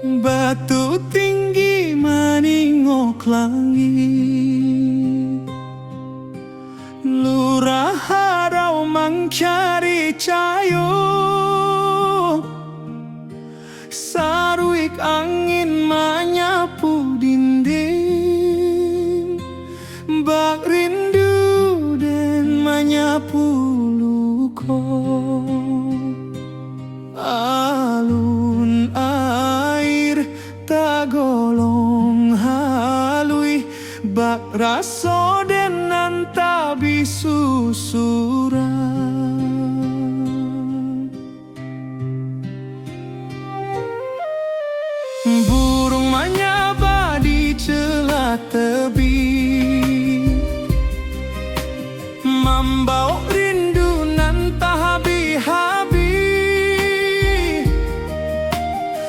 Batu tinggi maningok langit, lurah harau mangcari cayo, saruik angin menyapu dinding, bak rindu dan menyapu luko. Alun air tagolong halui, bak raso den nantabi susuran. Burung menyaba di celah tebing, membawa rindu nan tak habis-habis.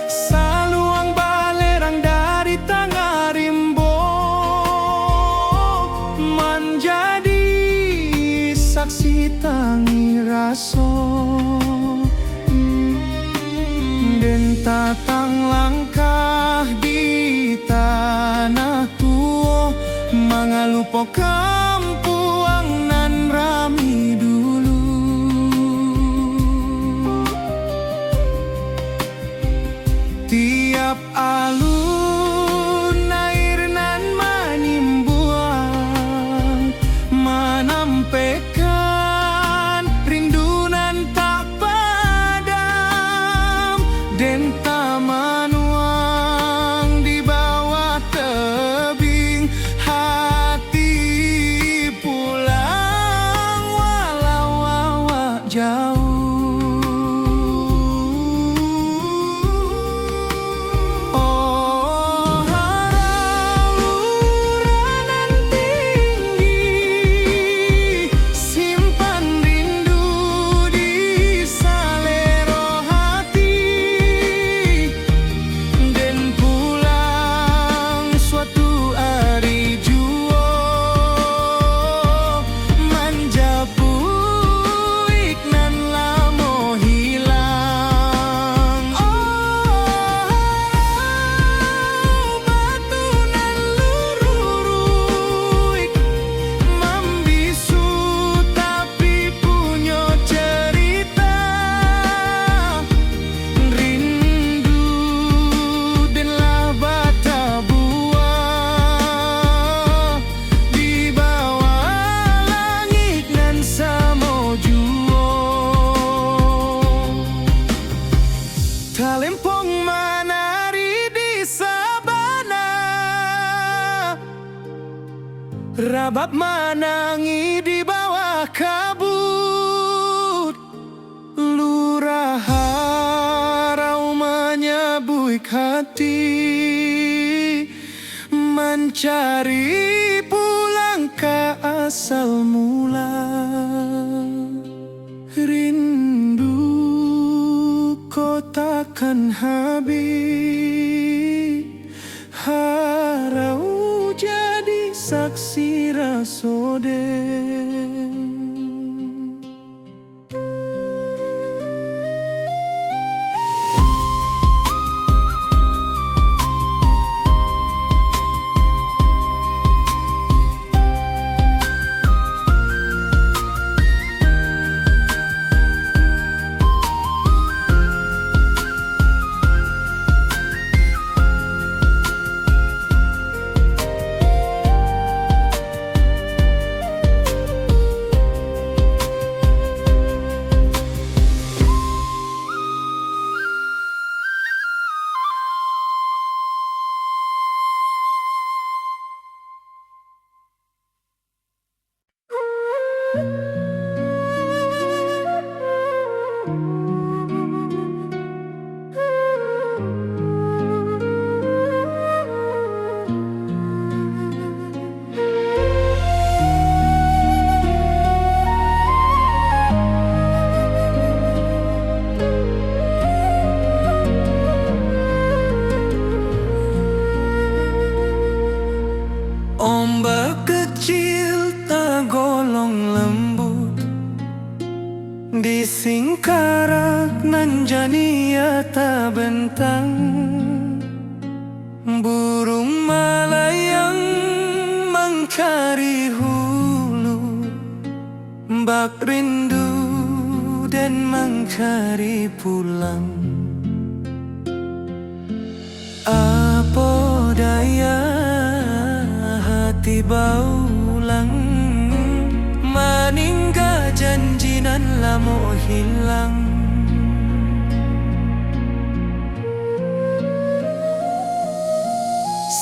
Saluang balerang dari tengah rimbo, menjadi saksi tangi raso. Den tatang langkah di tanah tua, mengalupo kampuang nan rami dulu. Tiap alun air nan menimbuang, menampaikan rindu nan tak padam. Den tamanuang di bawah tebing, hati pulang walau awak jauh. Oh harau luranan tinggi, simpan rindu di salero hati. Den pulang suatu hari jua, menjapu iknan lamo hilang. Oh batu nan lururuik, membisu tapi punya cerita. Rindu denlah bata buah, di bawah langit nan samo jua. Talempong menari di sabana, rabab menangi di bawah kabut. Lurah harau menyabuik hati, mencari pulang ke asal mula. Rindu kau takkan habis, harau jadi saksi rasoden. Ombak kecil tak golong lembut, di singkarak nan jania tak bentang. burung melayang mengcari hulu, bak rindu dan mencari pulang. Apa daya hati baulang, meninggal janji nan lamo hilang.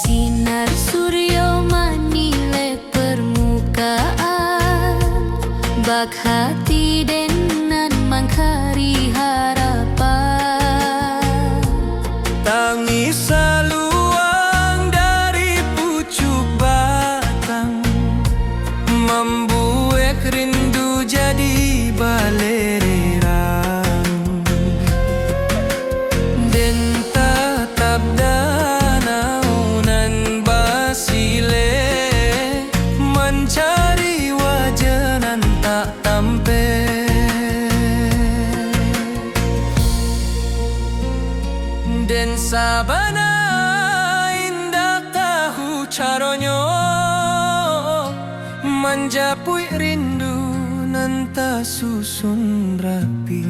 Sinar surya manile permukaan, bak hati denan mangkari harapan. Tangis saluang dari pucuk batang, membuat rindu jadi balererang. Dan tatap danau nan basile, mencari wajah nan tak tampe. Dan sabana indah tahu caronyo, menjapui rindu nan tak susun rapi.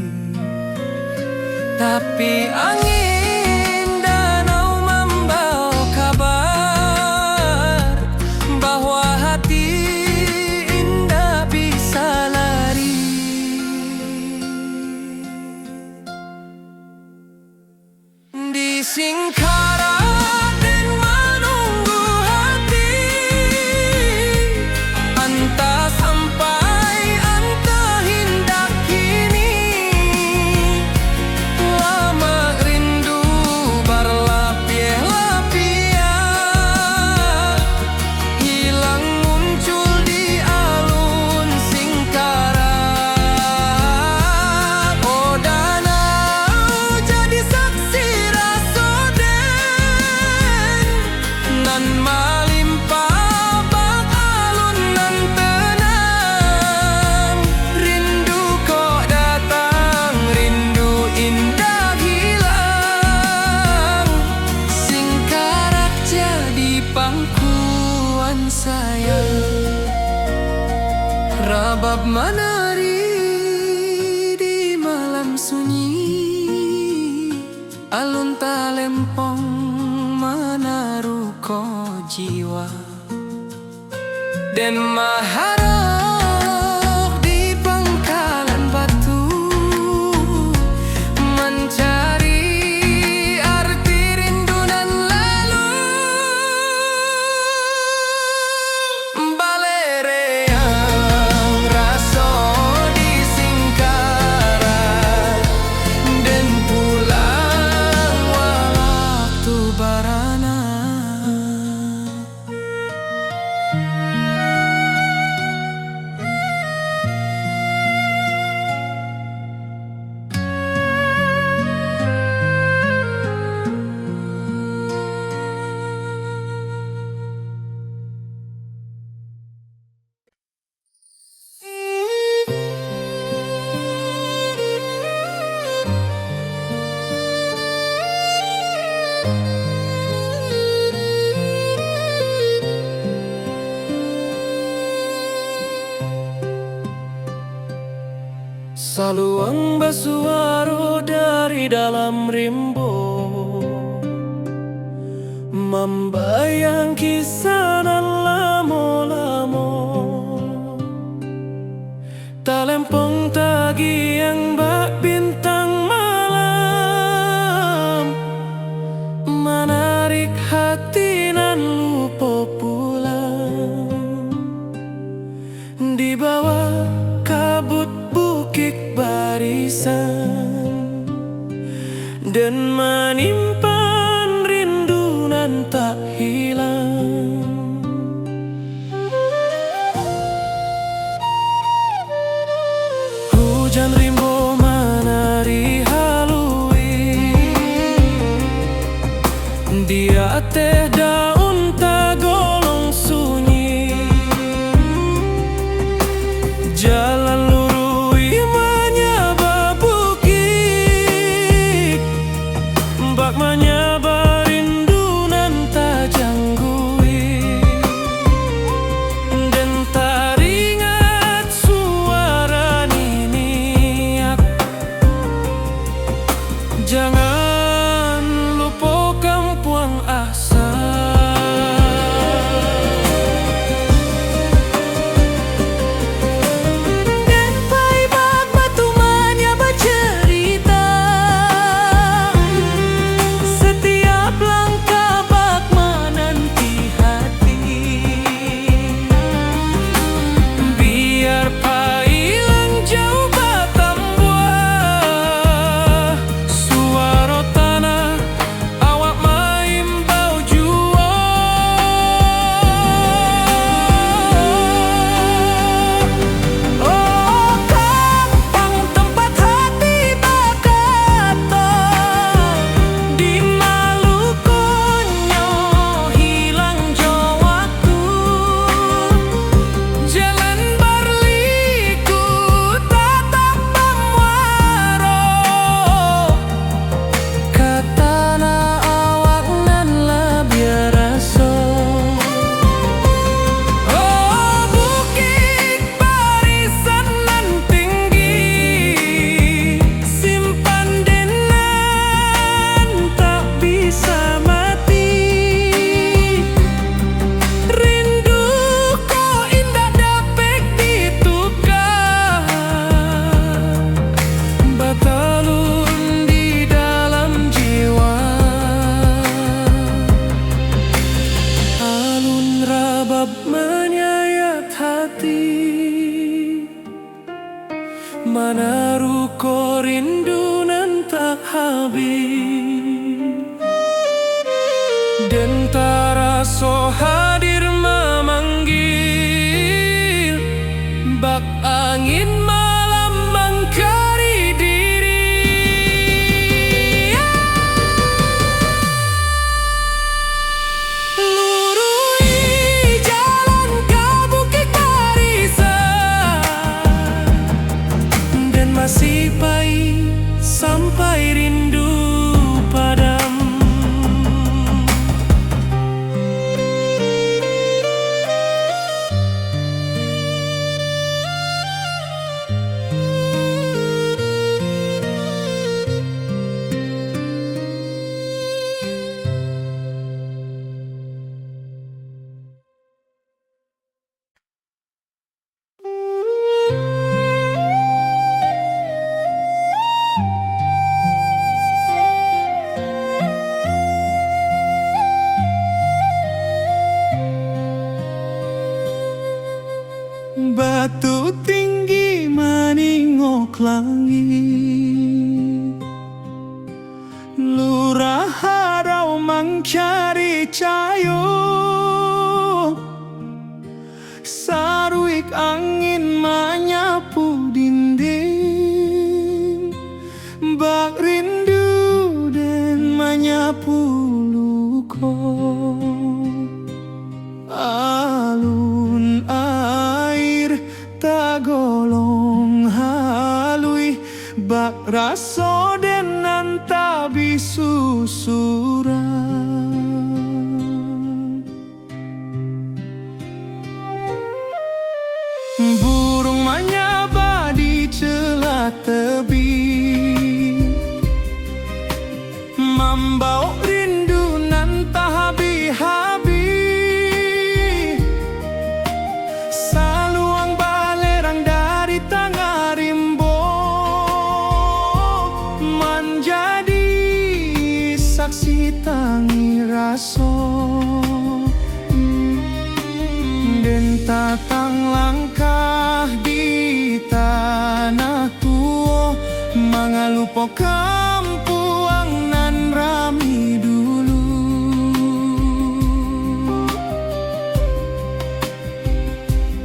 Tapi angin danau membawa kabar bahwa hati indah bisa lari. Di Singkara dan menunggu hati, entah sampai entah hendak kini. Lama rindu berlapis-lapis, hilang muncul di alun Singkara. Oh danau jadi saksi nan melimpah bak alun nan tenang. Rindu kok datang, rindu indah hilang. Singkarak jadi pangkuan sayang, rabab menari di malam sunyi. Alun talempong menaruh ko jiwa, dan maharok di pangkalan batu, mencari arti rindu nan lalu. Balereang raso di Singkara, dan pulang waktu barana. Saluang basuaro dari dalam rimbo, membayang kisah nan lamo-lamo. Talempong tagi yang bak bintang malam, menarik hati nan lupa pulang. Di bawah kabut bukit barisan, dan menyimpan rindu nan tak hilang. Hujan rimbo menari halui, dia teh daun tagolong sunyi. Jalan lurui menyaba bukit, bak menyaba rindu nan tak raso hadir memanggil, bak angin malam mengkari diri. Lurui jalan ke Bukit Barisan, dan masih pahit sampai rindu padam. Batu tinggi meningok langit, lurah harau mencari cayo, saruik angin menyapu dinding, bak rindu dan menyapu luko. Alun air tagolong halui, bak raso denan tabi susuran. Burung menyaba di celah tebing, membawa rindu nan tak habis-habis. Saluang balerang dari tengah rimbo, menjadi saksi tangi raso. Dan tatang langkah di tanah tua, mengalupo kampuang nan rami dulu.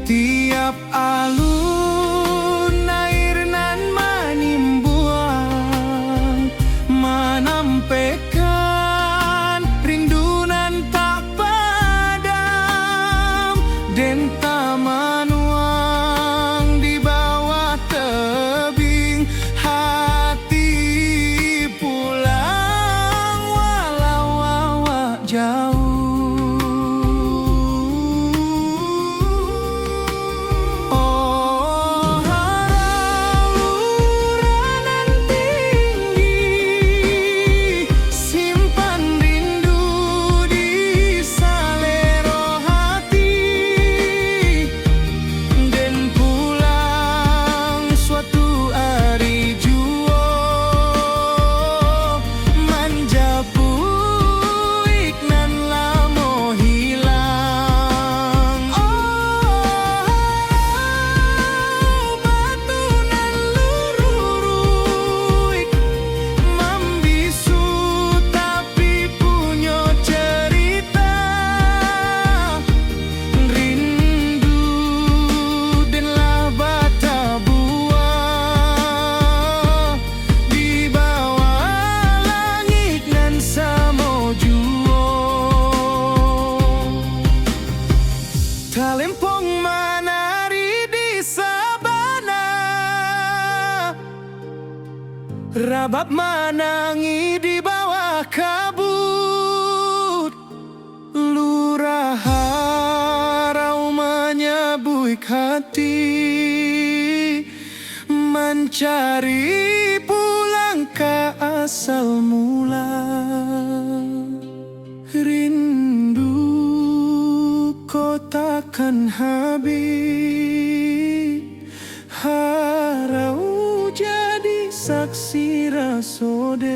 Tiap alun air nan menimbuang, menampaikan rindu nan tak padam. Den tamanuang di bawah tebing, hati pulang walau awak jauh. Oh harau uranan tinggi, simpan rindu di salero hati, dan pulang suatu hari jua, menjapu iknan lamo hilang. Batu nan lururuik, membisu tapi punya cerita. Rindu denlah bata buah, di bawah langit nan samo jua. Talempong menari di sabana, rabab menangi di bawah kabut. Lurah harau menyabuik hati, mencari pulang ke asal mula. Rindu kau takkan habis, harau jadi saksi rasoden.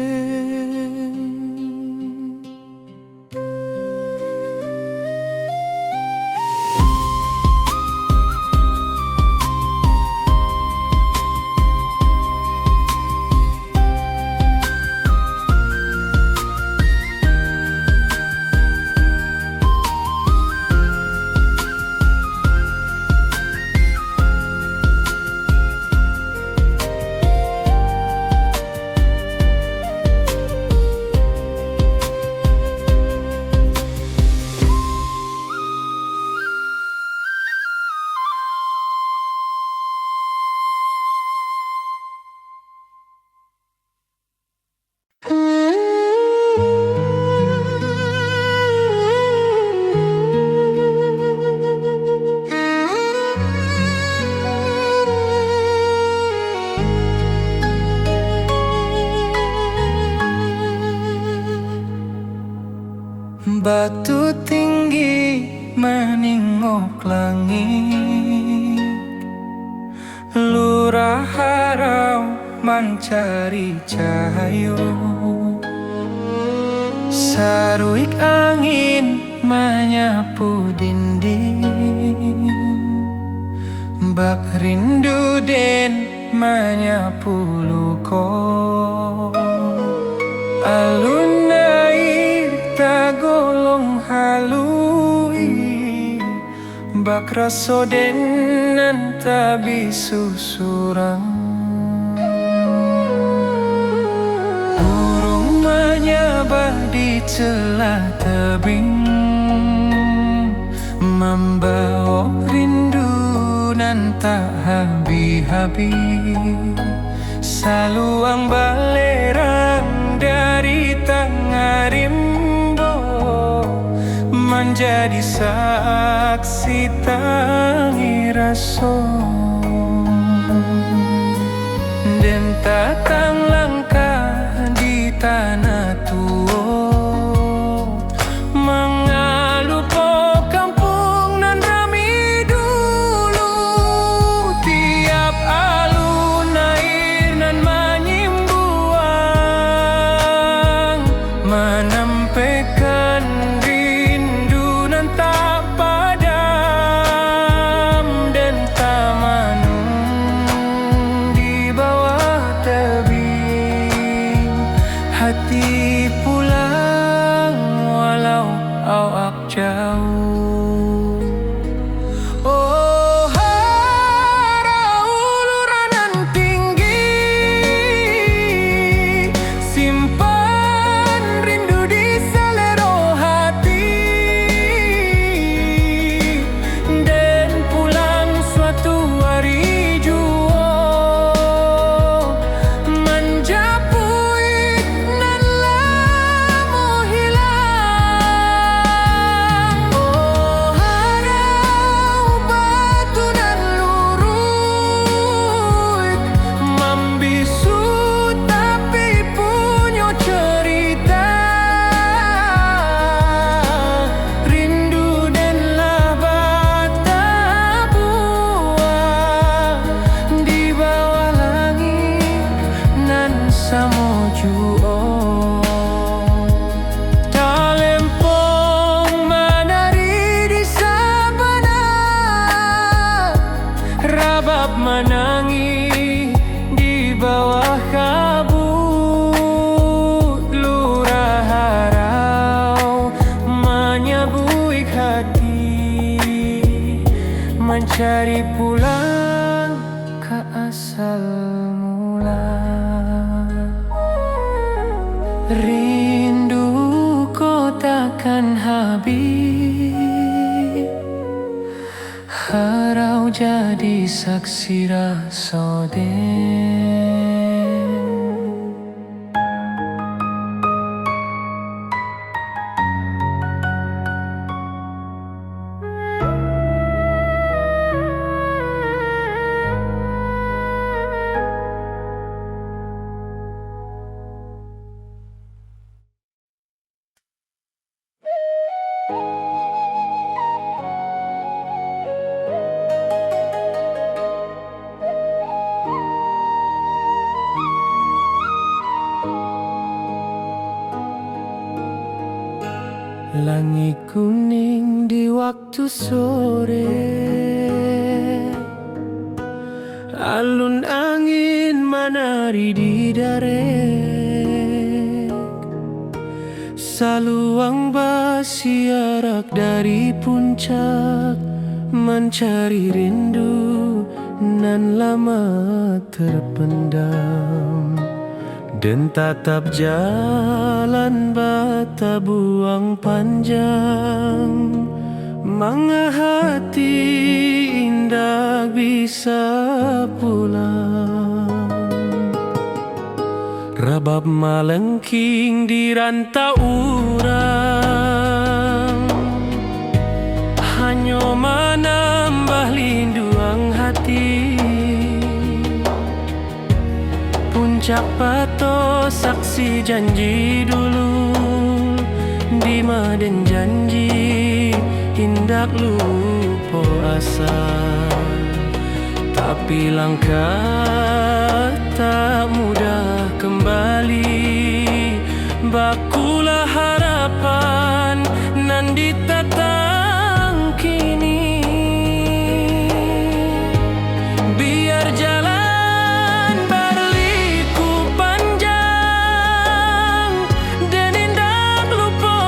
Batu tinggi meningok langit, lurah harau mencari cahaya. Saruik angin menyapu dinding, bak rindu den menyapu luko. Alun air tagolong halui, bak raso den tabi susurang. Burung menyabah di celah tebing, membawa rindu nan tak habis-habis. Saluang balerang dari tengah rimbo, menjadi saksi tangi raso. Dan tatang langkah di tanah tua, mengalu po kampung nan rami dulu. Tiap alun air nan menyimbuang, menampaikan rindu nan tak padam. Dan tamanung di bawah tebing, hati pulang walau awak jauh. Oh, harau luranan tinggi, simpan rindu di selero hati. Dan pulang suatu hari jua, menjapui nan lamo hilang. Oh, harau batu nan lurut, membisu tapi punya cerita. Rindu dan lah bata buah di bawah langit nan samojuo. Talempong menari di sabana, rabab menangi di bawah kabut. Lurah harau menyabuik hati, mencari pulang ke asal mula. Rindu ko takkan habis, harau jadi saksi rasa den. Langit kuning di waktu sore, alun angin menari di darek. Saluang basiarak dari puncak, mencari rindu nan lama terpendam. Dan tatap jalan bata buang panjang, manga hati indah bisa pulang. Rabab malengking di rantau urang, hanya menambah linduang hati. Puncak pato saksi janji dulu, di terima dan janji hindak lupa asa, tapi langkah tak mudah kembali. Bakulah harapan nan ditatang kini, biar jalan berliku panjang dan indah lupa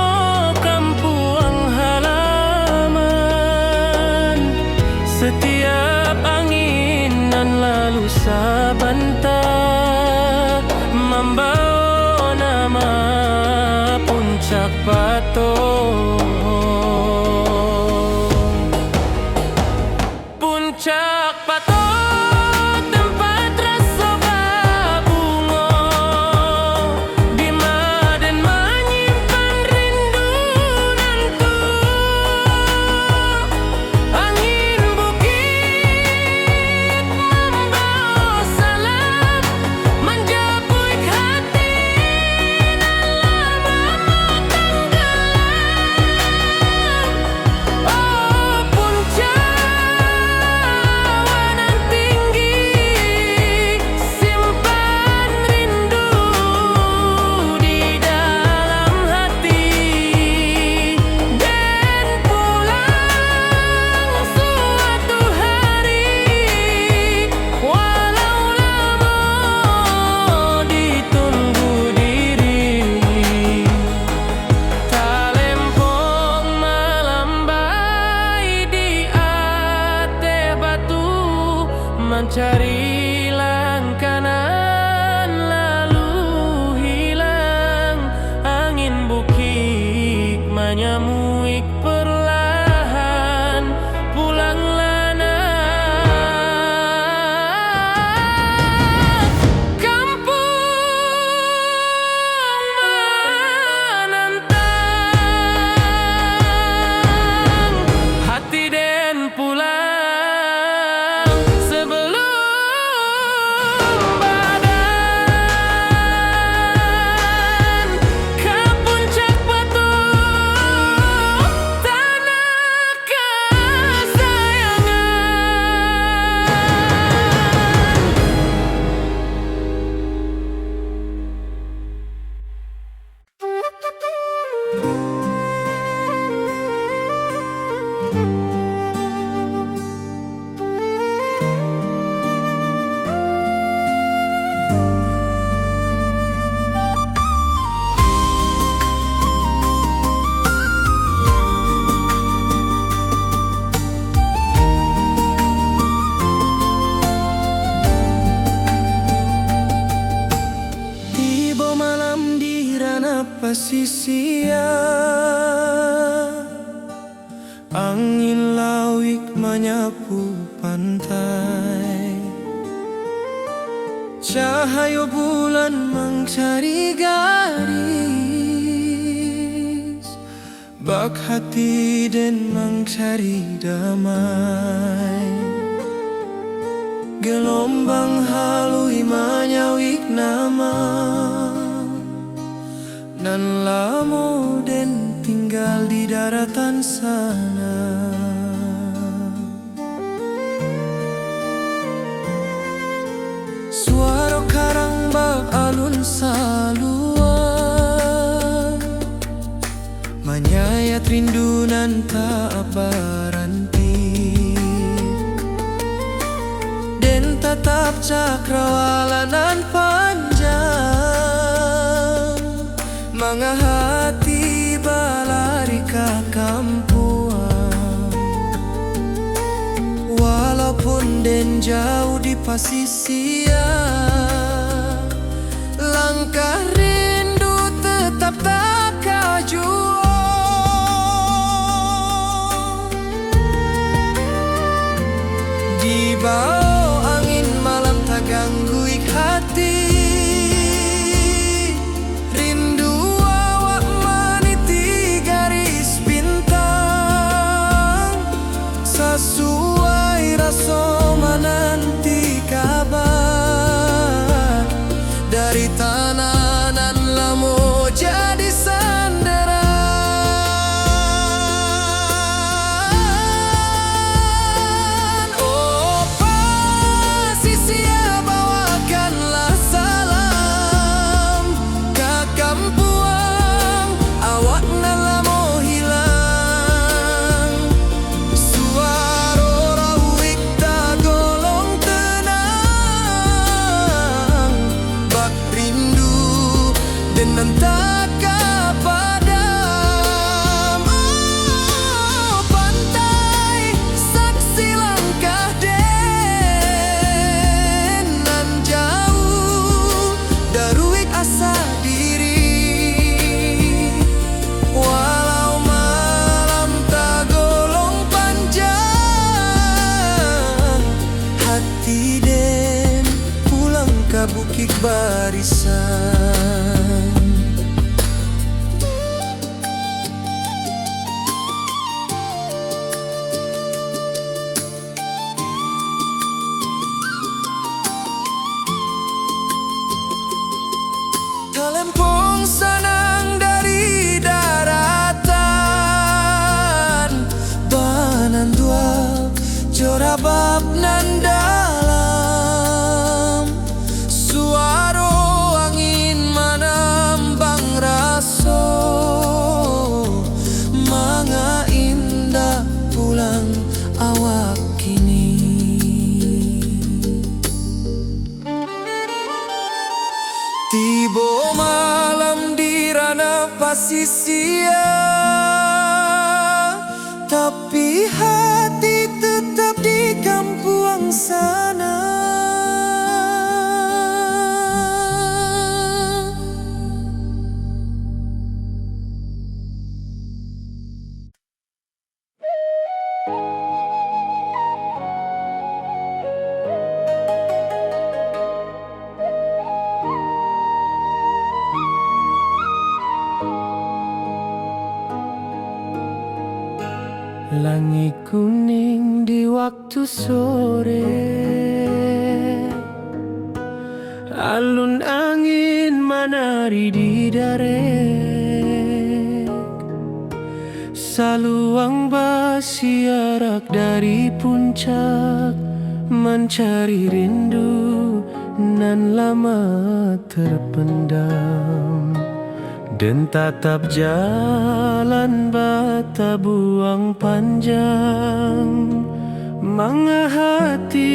kampung halaman. Setiap angin nan lalu sabantah membawa nama Puncak Patong. Puncak Patong tempat rasa berbunga, di Maden menyimpan rindu nantu. Angin bukit membawa salam menjapui hati nan lama tenggelam. Oh puncak nan tinggi, simpan rindu di dalam hati, dan pulang suatu hari, walau lama ditunggu diri. Talempong melambai di ate batu, mencari langkanan lalu hilang. Angin bukit menyamuik perlahan, pulanglah nak kampung menantang. Hati den pulang sebelum badan ke Puncak Patong, tanah kesayangan. Tiba malam di ranah pesisir, angin lawik menyapu pantai. Cahaya bulan mencari garis, bak hati dan mencari damai. Gelombang halui menyawik nama nan lamo dan tinggal di daratan sana. Suara karang bak alun salua, menyayat rindu nan tak berhenti, dan tetap cakrawala nan panjang, mengahati balari ke kampuan. Walaupun den jauh di pasisir, langkah rindu tetap tak kaju. Di bawah angin malam tak ganggu hati, rindu awak meniti garis bintang, sesuai rasa menanti kabar dari tanah nan sia-sia, tapi hati tetap di kampung sana. Langit kuning di waktu sore, alun angin menari di darek, saluang bersiarak dari puncak, mencari rindu nan lama terpendam. Dan tatap jalan bata buang panjang, manga hati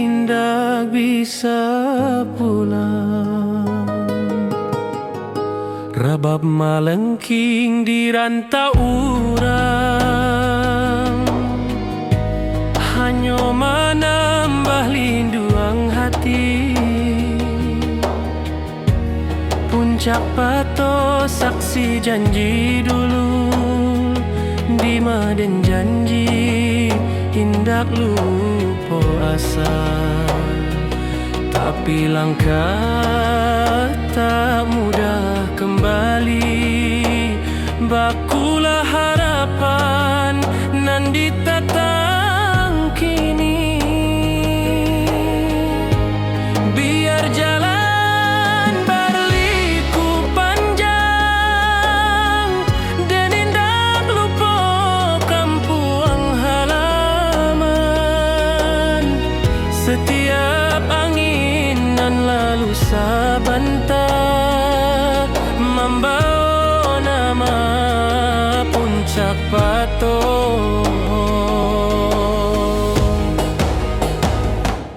indah bisa pulang. Rabab malengking di rantau urang, hanya menambah linduang hati. Puncak pato saksi janji dulu, di maden janji hindak lupa asa. Tapi langkah tak mudah kembali, bakulah harapan nan ditatang kini. Biar jalan setiap angin nan lalu sabanta, membawa nama Puncak Pato.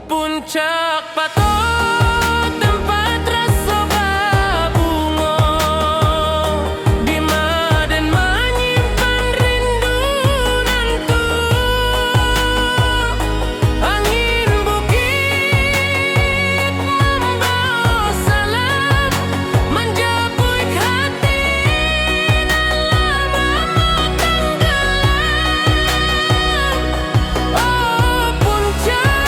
Puncak Pato, tempat rasa berbunga, di maden menyimpan rindu nantu. Angin bukit membawa salam, menjapui hati nan lama tenggelam. Oh puncak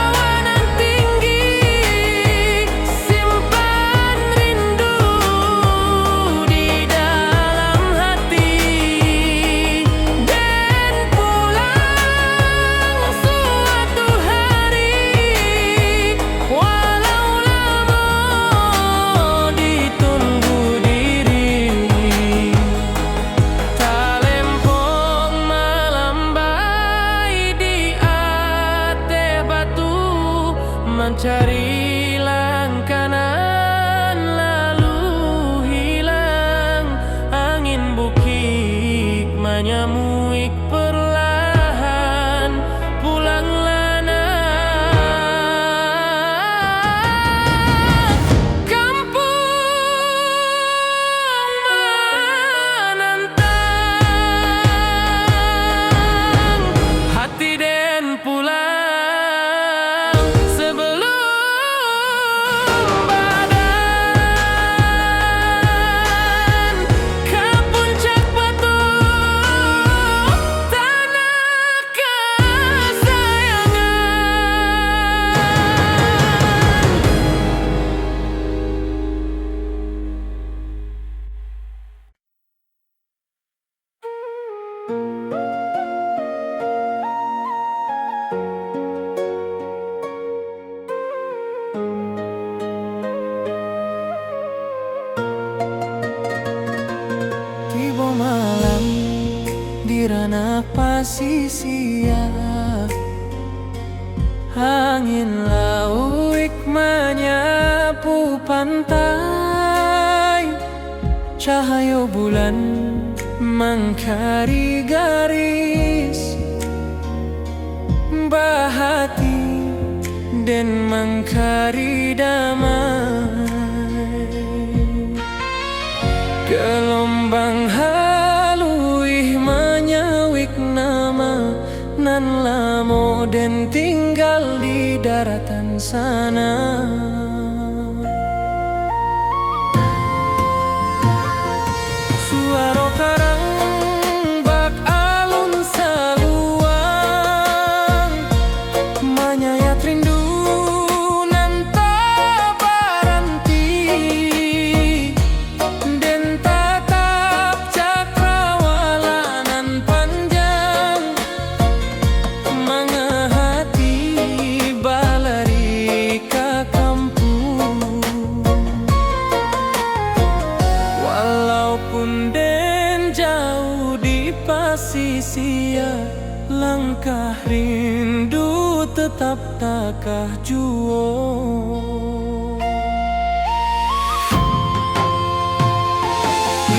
awan tinggi, simpan rindu di dalam hati, dan pulang suatu hari, walau lama ditunggu diri. Talempong melambai di ate batu, mencari langkanan lalu hilang. Angin bukit menyamuik perlahan, pulanglah nak kampung menantang. Hati den pulang sebelum badan ke Puncak Batu, tanah kesayangan. Tiba malam di ranah pasisian, angin lauik menyapu pantai, cahaya bulan mengkari garis bahati dan mengkari damai. Gelombang haluih menyawik nama nan lamo den tinggal di daratan sana. Suara karang bak alun saluang menyayat rindu nan tak berhenti, dan tatap cakrawala nan panjang mengahati balari ka kampung. Walaupun den jauh di pasisia, langkah rindu tetap takah juo.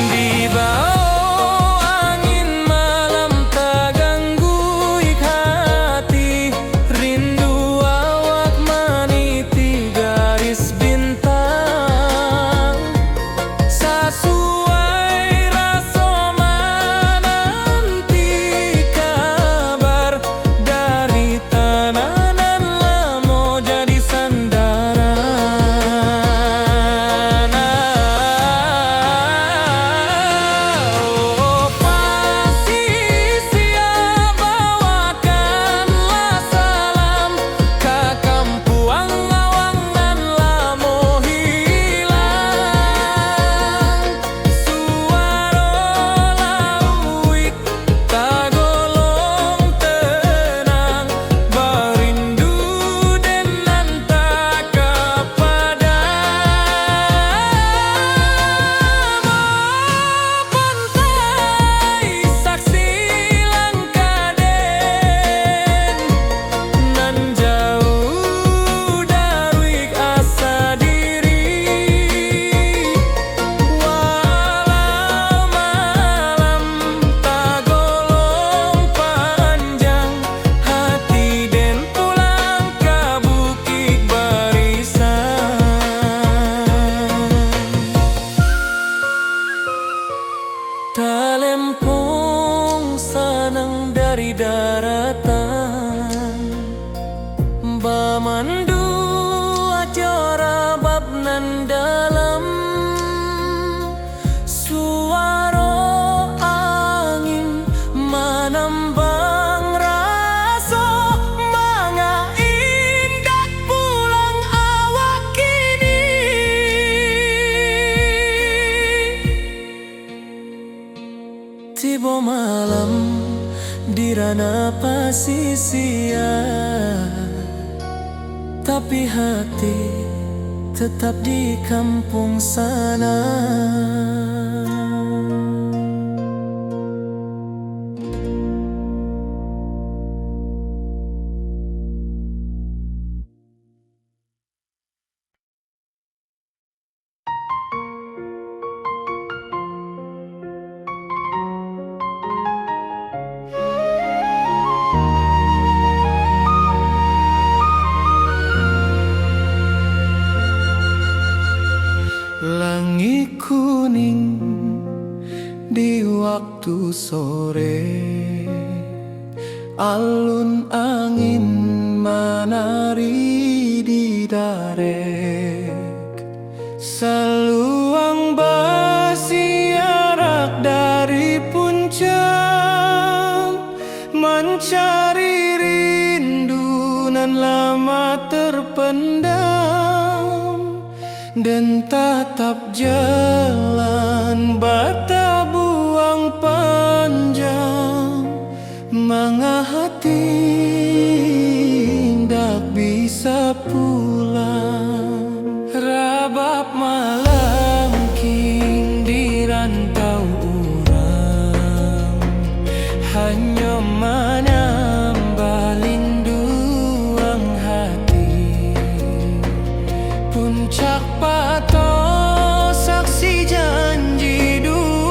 Di bawah angin malam tak ganggu hati, rindu awak meniti garis bintang. Sesuai rasa menanti kabar dari tanah nan lamo jadi sandaran. Oh, pasisia bawakanlah salam ke kampuang awang nan lamo hilang. Suara lauik tagolong tenang, berindu den nan tak pantai saksi langkah den nan jauh dari asa diri. Walau malam tagolong panjang, hati den pulang ke bukit barisan. Talempong sanang dari daratan, bamandu acara bab nan dalam. Suara angin menambang rasa manga indah pulang awak kini. Tiba malam di ranah pasisia, tapi hati tetap di kampung sana. Langit kuning di waktu sore, alun angin menari di darek, seluang bersiarak dari puncak, mencari rindu nan lama terpendam, dan tatap jalan bata buang panjang, mengahati tak bisa pulang. Rabab malam king di rantau urang, hanya menambah linduang hati. Puncak pato saksi janji dua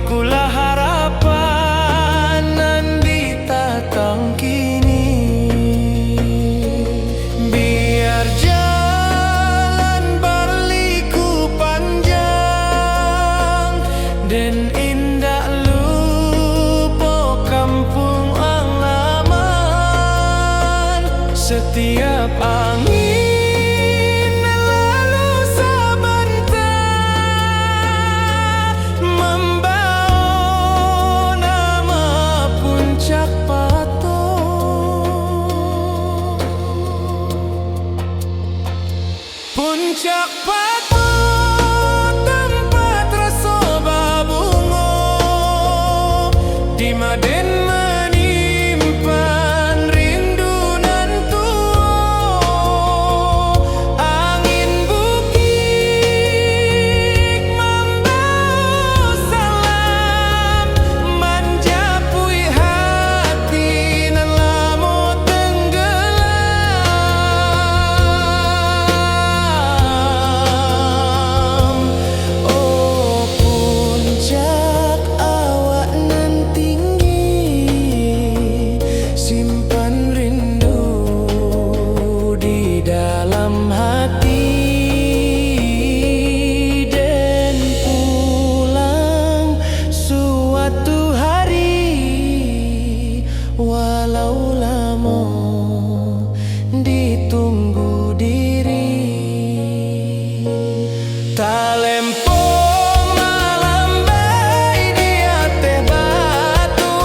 Jiwakulah harapan nan ditatang kini. Biar jalan berliku panjang dan indah lupa kampung halaman. Setiap angin Puncak Pato, tempat rasa babungo, di Maden menyimpan rindu nan tua. Angin bukit membawa salam, menjapui hati nan lamo tenggelam. Walau lama ditunggu diri, talempo malambai di ateh batu,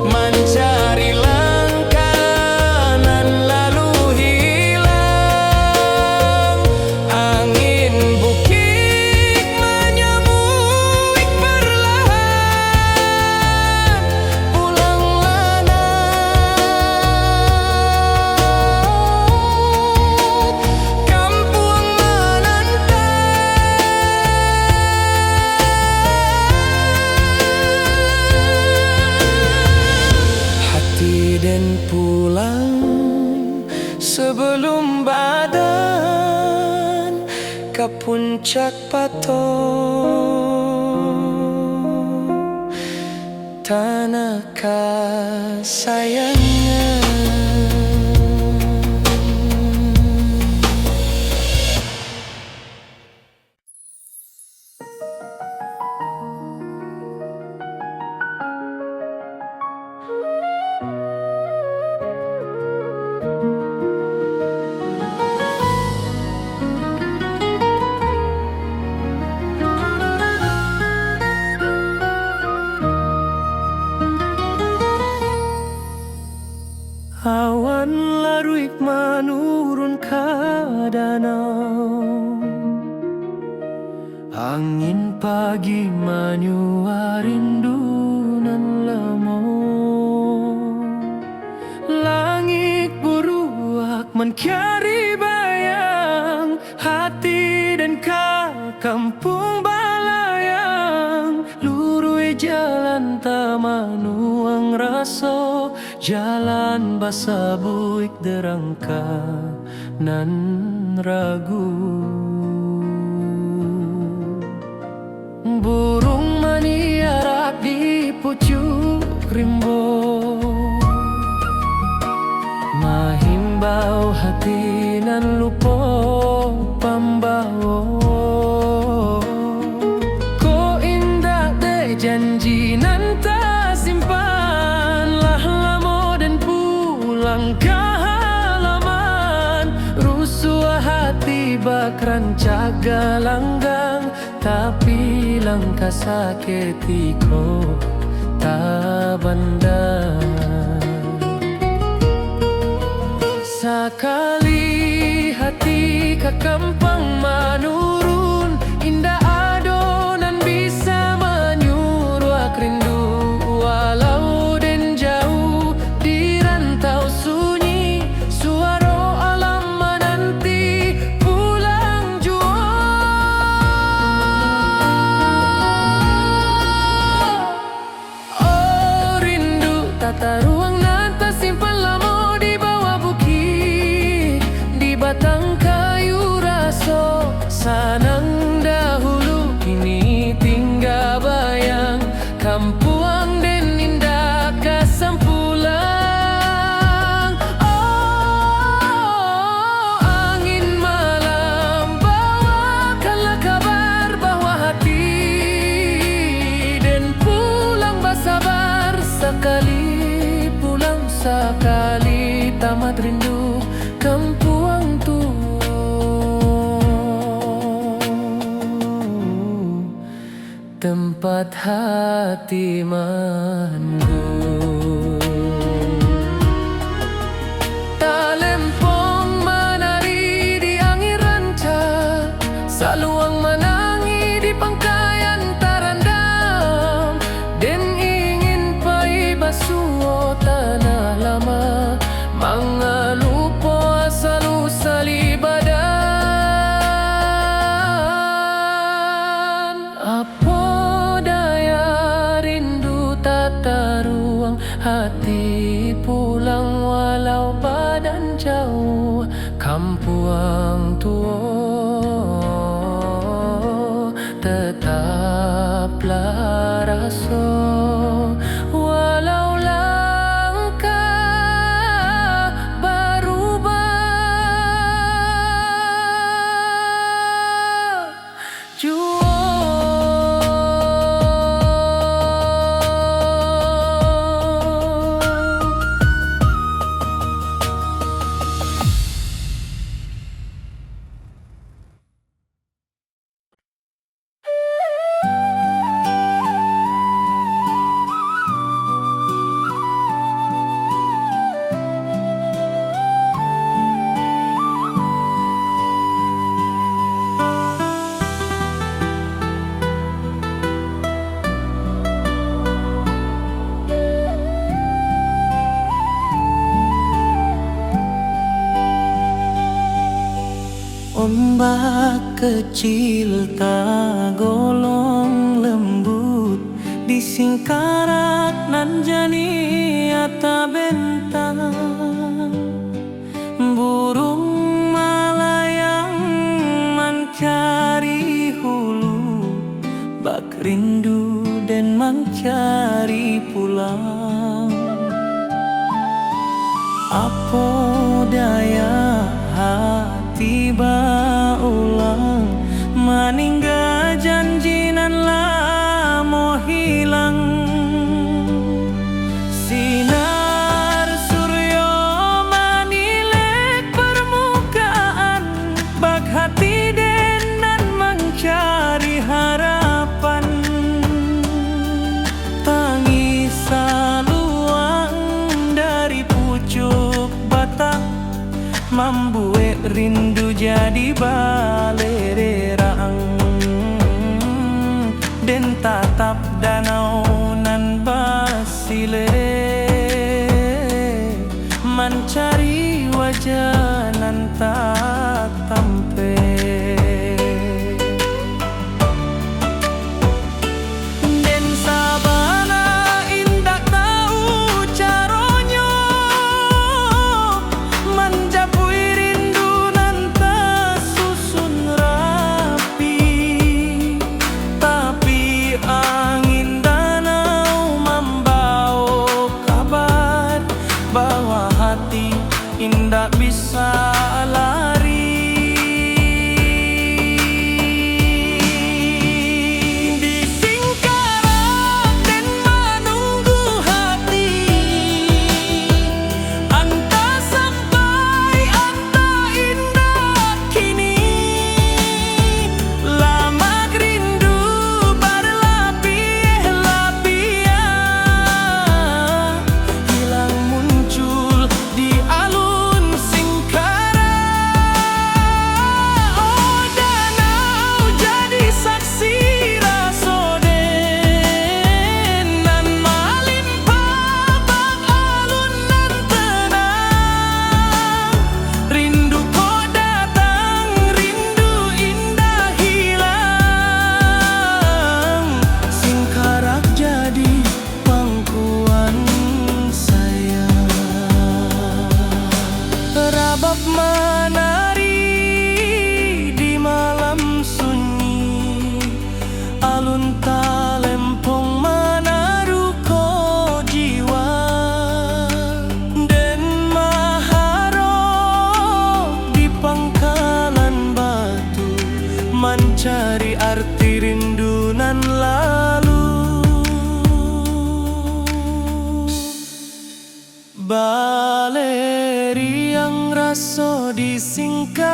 mencari langkanan lalu hilang. Angin bukit menyambut perlahan, dan pulang sebelum badan ke Puncak Pato, tanah kasayangnya. Awan laruik menurun ke danau, angin pagi menyua rindu nan lemo. Langit beruak mencari bayang, hati dan ke kampung balayang. Lurui jalan tamanuang raso, jalan basa buik derangka nan ragu. Burung maniarap di pucuk rimbo, mahimbau hati nan lupo pambawo. Ko indah de janji nan tak simpan, lah lamo dan pulang ke halaman. Rusua hati bakran caga langgang, tapi langkah sakitiko tak bandang. Sakali hati ke kampung menurun, indah adonan bisa menyuruh rindu. Walau dan jauh di rantau sunyi, suara alam menanti pulang jua. Oh rindu tata ruang nan tersimpan lama di bawah bukit, di batang kayu raso. tempat hati mandu. Talempong menari di angin ranca, saluang menangi di pangkayan tarandam, dan ingin pai basuh tanah lama, mangalupo asal usali badan. Apo daya rindu tata ruang hati pulang walau badan jauh, kampuang tua tetaplah raso, walau langkah berubah. Jua ombak kecil tak golong lembut di singkarak nan jani ata bentang, burung malayang mencari hulu, bak rindu dan mencari pulang. Apo daya hati ulang meninggal janji nan lamo hilang. Sinar suryo menilek permukaan, bak hati denan mencari harapan. Tangis saluang dari pucuk batang, membuat rindu jadi balererang, dan tatap danau nan basile, mencari wajah nan tak tampe. Den sabana indak tahu caronyo menjapui rindu nan tersusun rapi, tapi angin danau membawa kabar bahwa hati indak bisa lari. Di singkarak dan menunggu hati, anta sampai anta indah kini. Lama rindu berlapis-lapis, hilang muncul di alun singkarak. Oh danau jadi saksi rasoden, nan melimpah bak alun nan tenang. Rindu kau datang, rindu indah hilang, singkarak jadi pangkuan sayang. Rabab menari di malam sunyi, alun talempong menaruh jiwa, dan maharok di pangkalan batu, mencari arti rindu nan lalu. Baleri yang raso di singkarak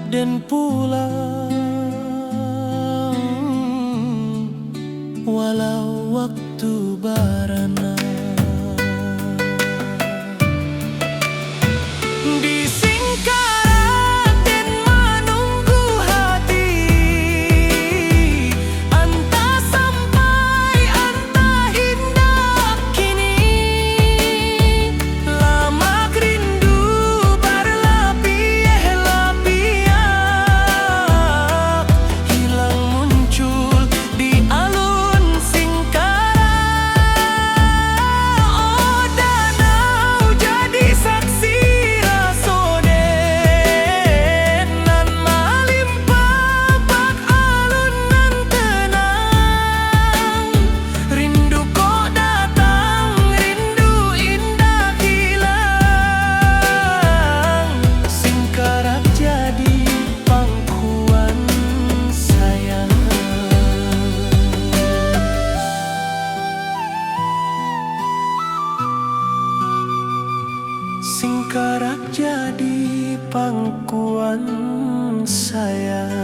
dan pulang. walau waktu barana. Di Singkarak den menunggu hati, entah sampai entah indah kini. Lama rindu berlapis-lapis, hilang muncul di alun Singkarak. Oh danau jadi saksi rasoden, nan malimpah bak alun nan tenang. Rindu kok datang, rindu indah hilang. Singkarak jadi pangkuan sayang. Singkarak jadi pangkuan sayang.